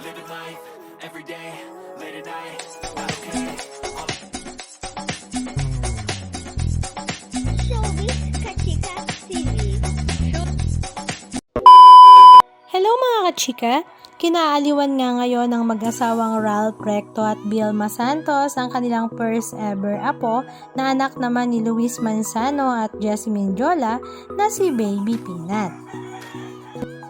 living life, everyday, late at night, not okay. Showbiz Kachika TV. Hello mga kachika! Kinaaliwan nga ngayon ng mag-asawang Ralph Recto at Vilma Santos ang kanilang first ever apo na anak naman ni Luis Manzano at Jessie Mendiola na si Baby Peanut.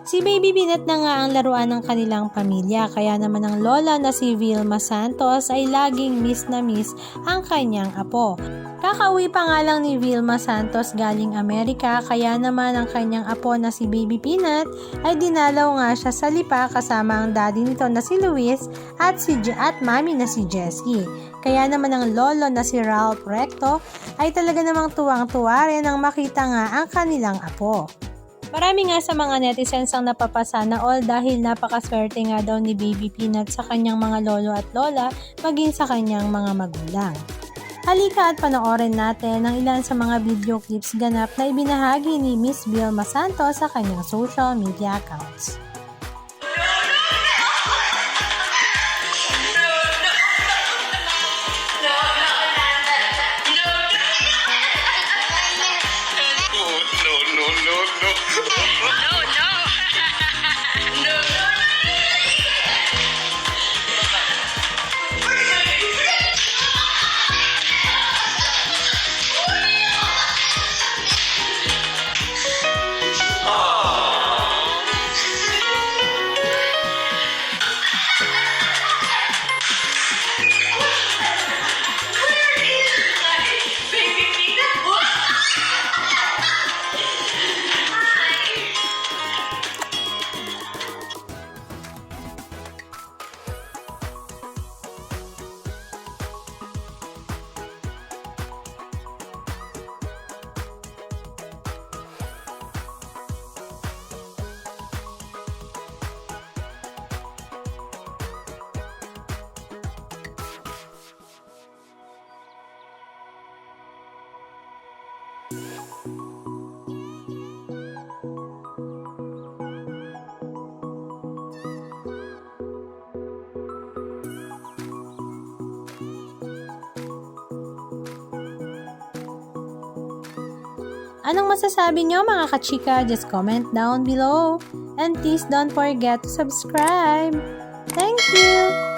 Si Baby Peanut na nga ang laruan ng kanilang pamilya, kaya naman ang lola na si Vilma Santos ay laging miss na miss ang kanyang apo. Kakauwi pa nga lang ni Vilma Santos galing Amerika, kaya naman ang kanyang apo na si Baby Peanut ay dinalaw nga siya sa Lipa kasama ang daddy nito na si Luis at mami na si Jessie. Kaya naman ang lolo na si Ralph Recto ay talaga namang tuwang-tuwa rin nang makita nga ang kanilang apo. Marami nga sa mga netizens ang napapasana all dahil napakaswerte nga daw ni Baby Peanut sa kanyang mga lolo at lola maging sa kanyang mga magulang. Halika at panoorin natin ang ilan sa mga video clips ganap na ibinahagi ni Miss Vilma Santos sa kanyang social media accounts. Anong masasabi nyo mga kachika? Just comment down below. And please don't forget to subscribe. Thank you!